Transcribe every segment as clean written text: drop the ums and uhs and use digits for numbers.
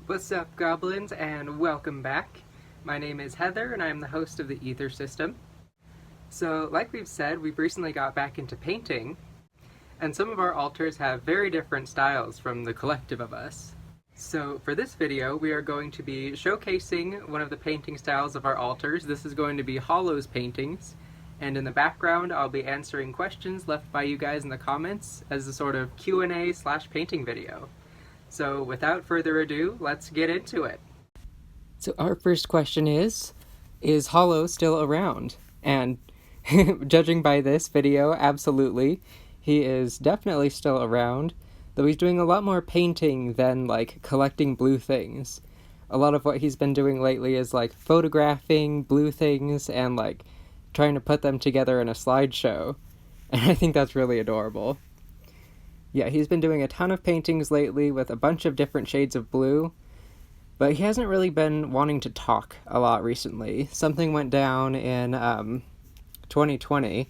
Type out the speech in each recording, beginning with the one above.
What's up, Goblins, and welcome back. My name is Heather, and I'm the host of the Aether system. So, like we've said, we've recently got back into painting, and some of our altars have very different styles from the collective of us. So, for this video, we are going to be showcasing one of the painting styles of our altars. This is going to be Hollow's paintings, and in the background, I'll be answering questions left by you guys in the comments as a sort of Q&A/painting video. So without further ado, let's get into it. So our first question is Hollow still around? And judging by this video, absolutely. He is definitely still around, though he's doing a lot more painting than, collecting blue things. A lot of what he's been doing lately is, photographing blue things and, trying to put them together in a slideshow. And I think that's really adorable. Yeah, he's been doing a ton of paintings lately with a bunch of different shades of blue, but he hasn't really been wanting to talk a lot recently. Something went down in 2020,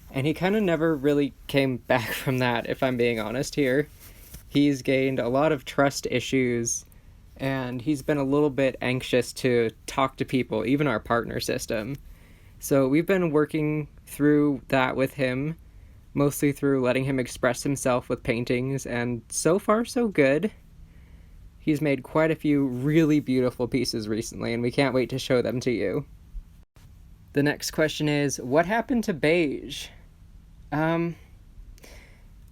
and he kind of never really came back from that, if I'm being honest here. He's gained a lot of trust issues, and he's been a little bit anxious to talk to people, even our partner system. So we've been working through that with him, mostly through letting him express himself with paintings, and so far so good. He's made quite a few really beautiful pieces recently, and we can't wait to show them to you. The next question is, what happened to Beige?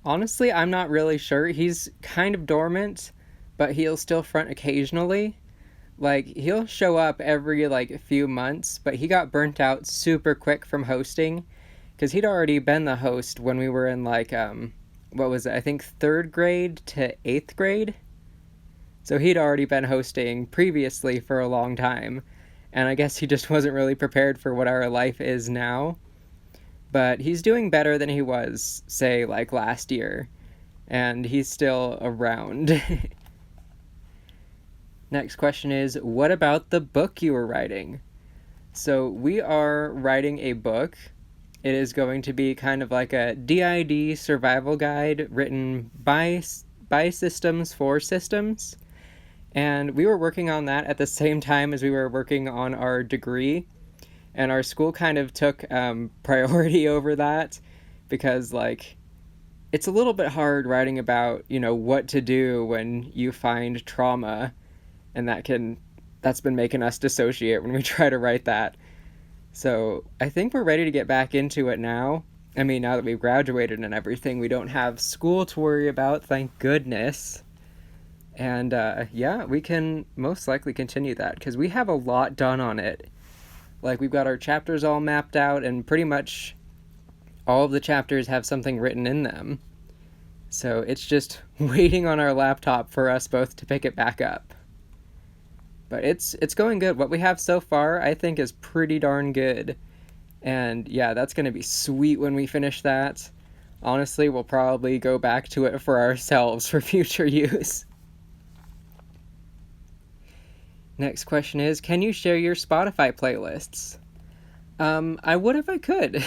Honestly, I'm not really sure. He's kind of dormant, but he'll still front occasionally. He'll show up every, few months, but he got burnt out super quick from hosting, because he'd already been the host when we were in, what was it, I think 3rd grade to 8th grade? So he'd already been hosting previously for a long time, and I guess he just wasn't really prepared for what our life is now. But he's doing better than he was, say, last year, and he's still around. Next question is, what about the book you were writing? So we are writing a book. It is going to be kind of like a D.I.D. survival guide written by systems for systems. And we were working on that at the same time as we were working on our degree. And our school kind of took priority over that because, it's a little bit hard writing about, what to do when you find trauma. And that's been making us dissociate when we try to write that. So I think we're ready to get back into it now. I mean, now that we've graduated and everything, we don't have school to worry about, thank goodness. And yeah, we can most likely continue that because we have a lot done on it. We've got our chapters all mapped out, and pretty much all of the chapters have something written in them. So it's just waiting on our laptop for us both to pick it back up. But it's going good. What we have so far, I think, is pretty darn good. And yeah, that's going to be sweet when we finish that. Honestly, we'll probably go back to it for ourselves for future use. Next question is, can you share your Spotify playlists? I would if I could.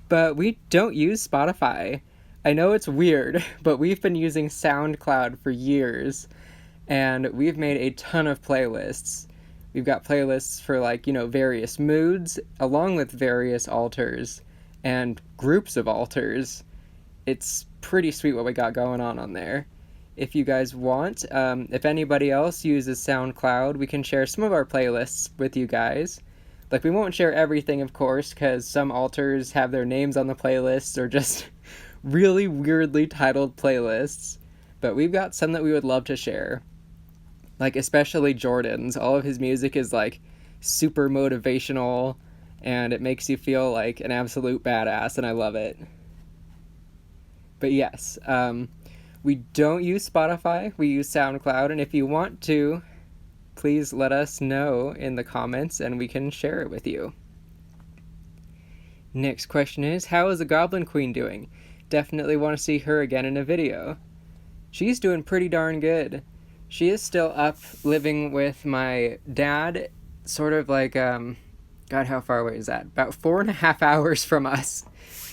But we don't use Spotify. I know it's weird, but we've been using SoundCloud for years. And we've made a ton of playlists. We've got playlists for, various moods, along with various altars, and groups of altars. It's pretty sweet what we got going on there. If you guys want, if anybody else uses SoundCloud, we can share some of our playlists with you guys. We won't share everything, of course, because some altars have their names on the playlists, or just really weirdly titled playlists. But we've got some that we would love to share. Especially Jordan's. All of his music is, super motivational, and it makes you feel like an absolute badass, and I love it. But yes, we don't use Spotify, we use SoundCloud, and if you want to, please let us know in the comments, and we can share it with you. Next question is, how is the Goblin Queen doing? Definitely want to see her again in a video. She's doing pretty darn good. She is still up living with my dad, sort of God, how far away is that? About 4.5 hours from us.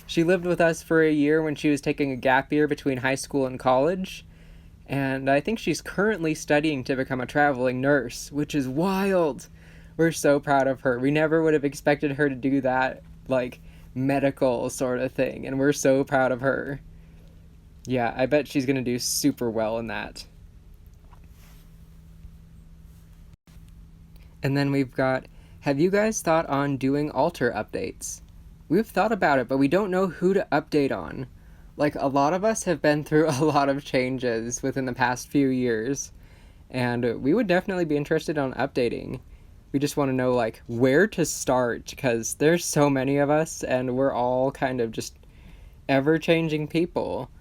She lived with us for a year when she was taking a gap year between high school and college, And I think she's currently studying to become a traveling nurse, which is wild. We're so proud of her. We never would have expected her to do that, like, medical sort of thing, and we're so proud of her. Yeah, I bet she's gonna do super well in that. And then we've got, have you guys thought on doing altar updates? We've thought about it, but we don't know who to update on. Like, a lot of us have been through a lot of changes within the past few years, and we would definitely be interested on updating. We just want to know, like, where to start, because there's so many of us, and we're all kind of just ever-changing people.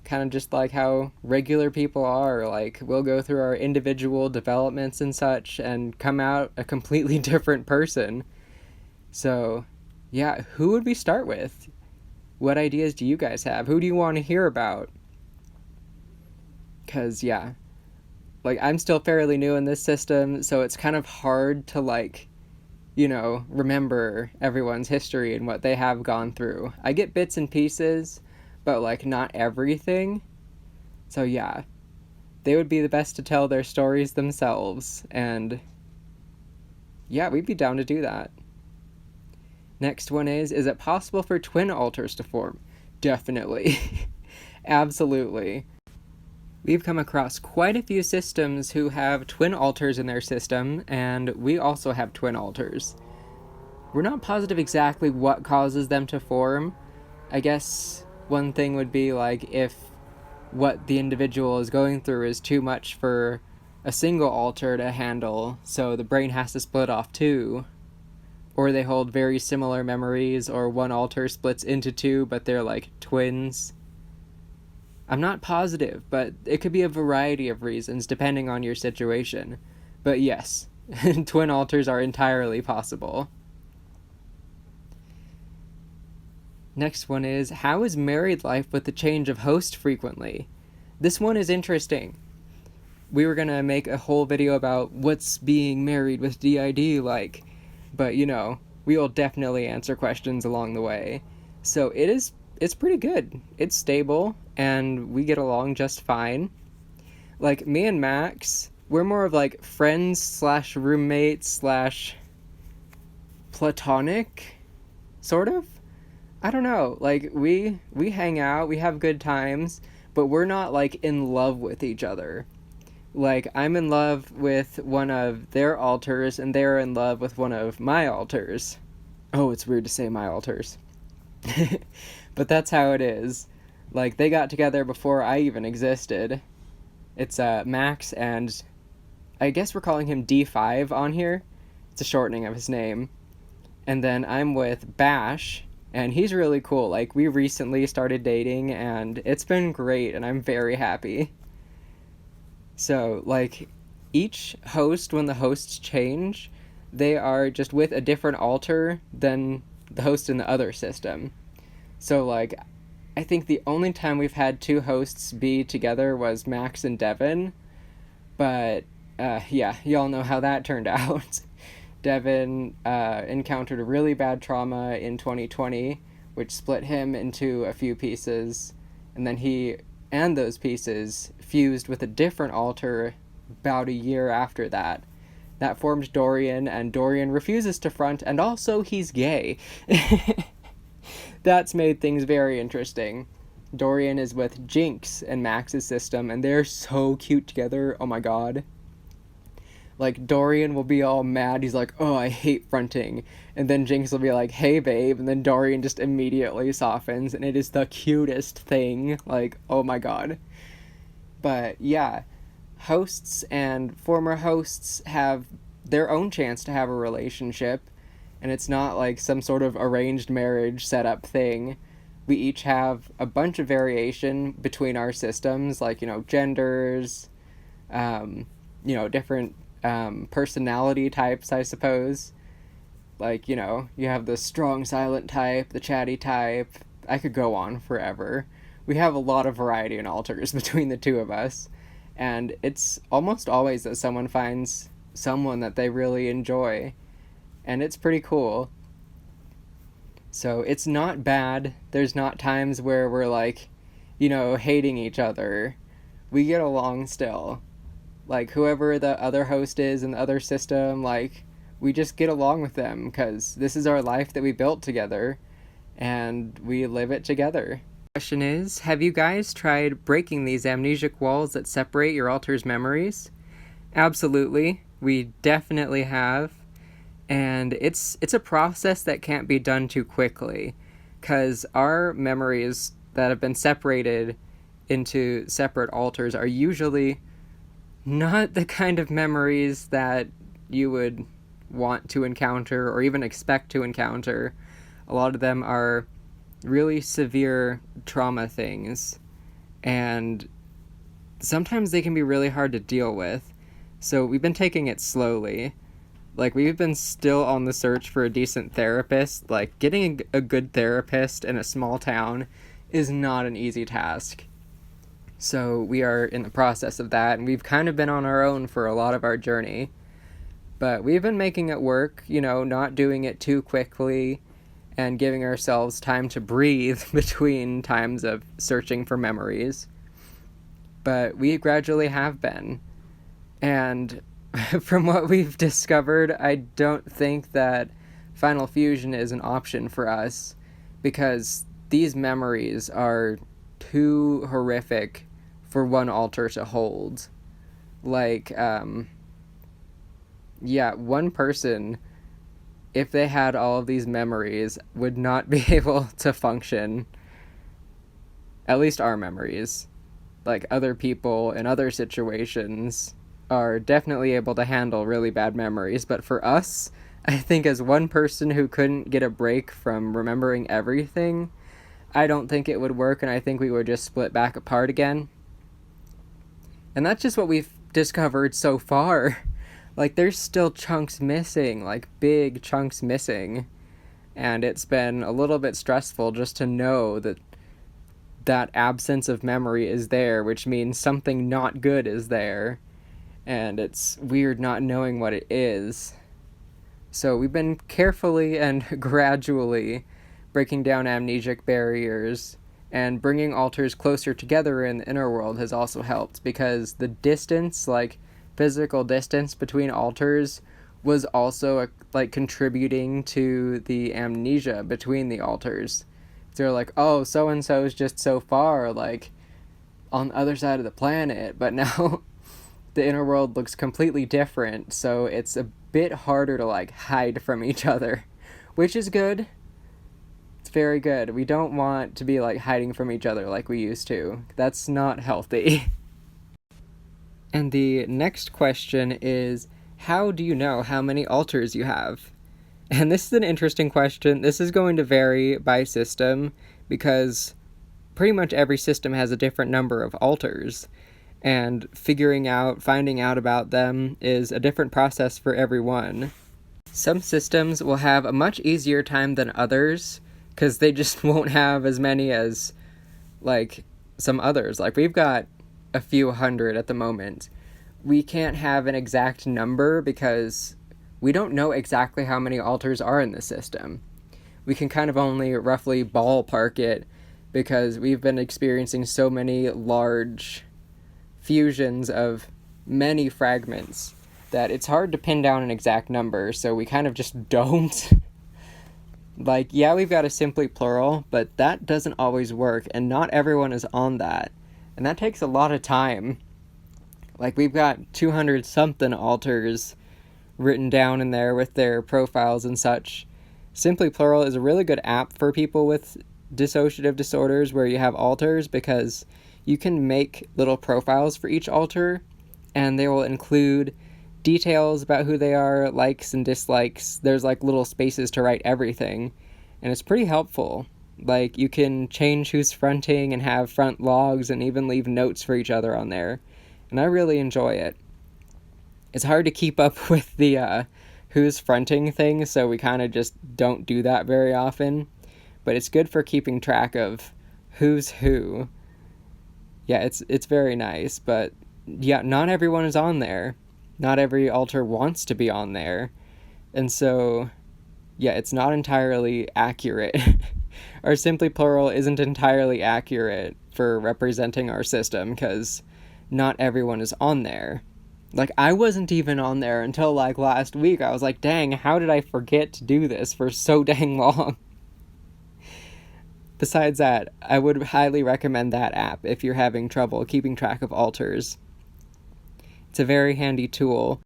Kind of just like how regular people are. Like, we'll go through our individual developments and such, and come out a completely different person. So, yeah, who would we start with? What ideas do you guys have? Who do you want to hear about? Because, yeah, like, I'm still fairly new in this system, so it's kind of hard to, like, remember everyone's history and what they have gone through. I get bits and pieces, but, like, not everything. So, yeah, they would be the best to tell their stories themselves, and, yeah, we'd be down to do that. Next one is it possible for twin altars to form? Definitely. Absolutely. We've come across quite a few systems who have twin altars in their system, and we also have twin altars. We're not positive exactly what causes them to form. I guess one thing would be, like, if what the individual is going through is too much for a single altar to handle, so the brain has to split off two. Or they hold very similar memories, or one altar splits into two, but they're like twins. I'm not positive, but it could be a variety of reasons depending on your situation. But yes, twin altars are entirely possible. Next one is, how is married life with the change of host frequently? This one is interesting. We were gonna make a whole video about what's being married with D.I.D. like, but we'll definitely answer questions along the way. So it's pretty good. It's stable, and we get along just fine. Like, me and Max, we're more of like friends / roommates / platonic, sort of. I don't know. Like, we hang out, we have good times, but we're not like in love with each other. Like, I'm in love with one of their altars, and they're in love with one of my altars. Oh, it's weird to say my altars. But that's how it is. Like, they got together before I even existed. It's Max, and I guess we're calling him D5 on here. It's a shortening of his name. And then I'm with Bash, and he's really cool. Like, we recently started dating, and it's been great, and I'm very happy. So, like, each host, when the hosts change, they are just with a different altar than the host in the other system. So, like, I think the only time we've had two hosts be together was Max and Devin. But, yeah, y'all know how that turned out. Devin encountered a really bad trauma in 2020, which split him into a few pieces. And then he and those pieces fused with a different altar about a year after that. That formed Dorian, and Dorian refuses to front, and also he's gay. That's made things very interesting. Dorian is with Jinx in Max's system, and they're so cute together. Oh my god. Like, Dorian will be all mad. He's like, oh, I hate fronting. And then Jinx will be like, hey, babe. And then Dorian just immediately softens, and it is the cutest thing. Like, oh my god. But, yeah, hosts and former hosts have their own chance to have a relationship, and it's not like some sort of arranged marriage setup thing. We each have a bunch of variation between our systems, like, genders, different personality types, I suppose. Like, you have the strong silent type, the chatty type. I could go on forever. We have a lot of variety in altars between the two of us, and it's almost always that someone finds someone that they really enjoy, and it's pretty cool. So it's not bad. There's not times where we're like, hating each other, we get along still. Like, whoever the other host is in the other system, like, we just get along with them because this is our life that we built together and we live it together. The question is, have you guys tried breaking these amnesic walls that separate your altar's memories? Absolutely. We definitely have. And it's a process that can't be done too quickly because our memories that have been separated into separate altars are usually not the kind of memories that you would want to encounter or even expect to encounter. A lot of them are really severe trauma things, and sometimes they can be really hard to deal with. So we've been taking it slowly. Like, we've been still on the search for a decent therapist. Like, getting a good therapist in a small town is not an easy task. So we are in the process of that, and we've kind of been on our own for a lot of our journey. But we've been making it work, not doing it too quickly and giving ourselves time to breathe between times of searching for memories. But we gradually have been. And from what we've discovered, I don't think that final fusion is an option for us because these memories are too horrific for one altar to hold. Like, one person, if they had all of these memories, would not be able to function. At least our memories. Like, other people in other situations are definitely able to handle really bad memories, but for us, I think as one person who couldn't get a break from remembering everything, I don't think it would work, and I think we would just split back apart again. And that's just what we've discovered so far. Like, there's still chunks missing, like big chunks missing, and it's been a little bit stressful just to know that that absence of memory is there, which means something not good is there, and it's weird not knowing what it is. So we've been carefully and gradually breaking down amnesic barriers, and bringing altars closer together in the inner world has also helped, because the distance, like physical distance between altars, was also contributing to the amnesia between the altars. They're like, oh, so-and-so is just so far, like, on the other side of the planet, but now the inner world looks completely different, so it's a bit harder to, hide from each other, which is good. It's very good. We don't want to be, hiding from each other like we used to. That's not healthy. And the next question is, how do you know how many altars you have? And this is an interesting question. This is going to vary by system, because pretty much every system has a different number of altars, and finding out about them is a different process for everyone. Some systems will have a much easier time than others, because they just won't have as many as, some others. We've got a few hundred at the moment. We can't have an exact number because we don't know exactly how many altars are in the system. We can kind of only roughly ballpark it because we've been experiencing so many large fusions of many fragments that it's hard to pin down an exact number, so we kind of just don't. We've got a simply plural, but that doesn't always work, and not everyone is on that. And that takes a lot of time. We've got 200-something altars written down in there with their profiles and such. Simply Plural is a really good app for people with dissociative disorders where you have altars, because you can make little profiles for each altar, and they will include details about who they are, likes and dislikes. There's little spaces to write everything, and it's pretty helpful. You can change who's fronting and have front logs and even leave notes for each other on there, and I really enjoy it. It's hard to keep up with the who's fronting thing, so we kind of just don't do that very often, but it's good for keeping track of who's who. Yeah, it's very nice, but yeah, not everyone is on there. Not every altar wants to be on there, and so yeah, it's not entirely accurate. Our Simply Plural isn't entirely accurate for representing our system, because not everyone is on there. Like, I wasn't even on there until, like, last week. I was like, dang, how did I forget to do this for so dang long? Besides that, I would highly recommend that app if you're having trouble keeping track of alters. It's a very handy tool.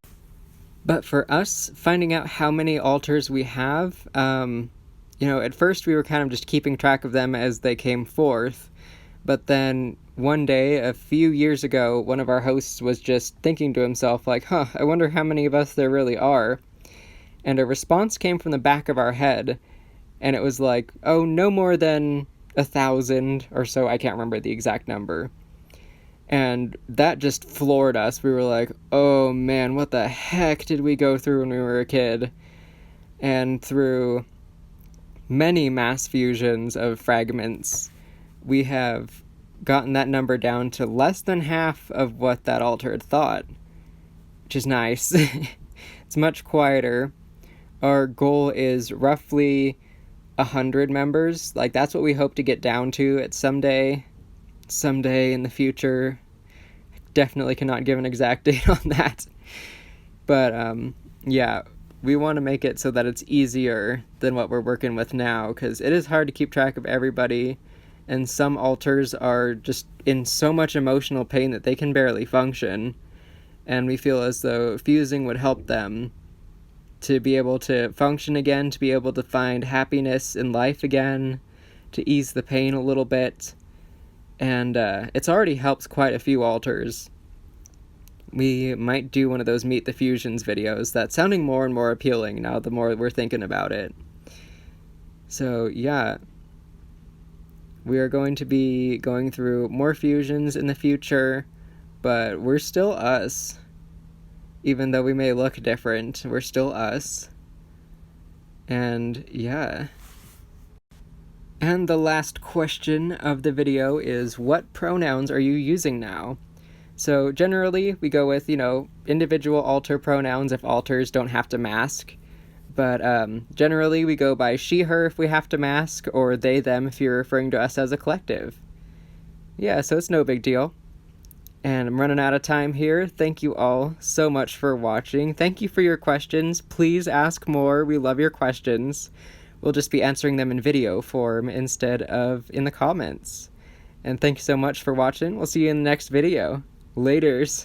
But for us, finding out how many alters we have, at first we were kind of just keeping track of them as they came forth. But then one day, a few years ago, one of our hosts was just thinking to himself, like, I wonder how many of us there really are. And a response came from the back of our head, and it was like, oh, no more than 1,000 or so. I can't remember the exact number. And that just floored us. We were like, oh man, what the heck did we go through when we were a kid? And through many mass fusions of fragments, we have gotten that number down to less than half of what that alter had thought, which is nice. It's much quieter. Our goal is roughly 100 members. Like, that's what we hope to get down to at someday in the future. Definitely cannot give an exact date on that. But, we want to make it so that it's easier than what we're working with now, because it is hard to keep track of everybody, and some alters are just in so much emotional pain that they can barely function, and we feel as though fusing would help them to be able to function again, to be able to find happiness in life again, to ease the pain a little bit. And it's already helped quite a few alters. We might do one of those Meet the Fusions videos. That's sounding more and more appealing now the more we're thinking about it. So, yeah. We are going to be going through more fusions in the future, but we're still us. Even though we may look different, we're still us. And, yeah. And the last question of the video is, what pronouns are you using now? So generally, we go with, individual alter pronouns if alters don't have to mask. But generally, we go by she, her if we have to mask, or they, them if you're referring to us as a collective. Yeah, so it's no big deal. And I'm running out of time here. Thank you all so much for watching. Thank you for your questions. Please ask more. We love your questions. We'll just be answering them in video form instead of in the comments. And thank you so much for watching. We'll see you in the next video. Laters.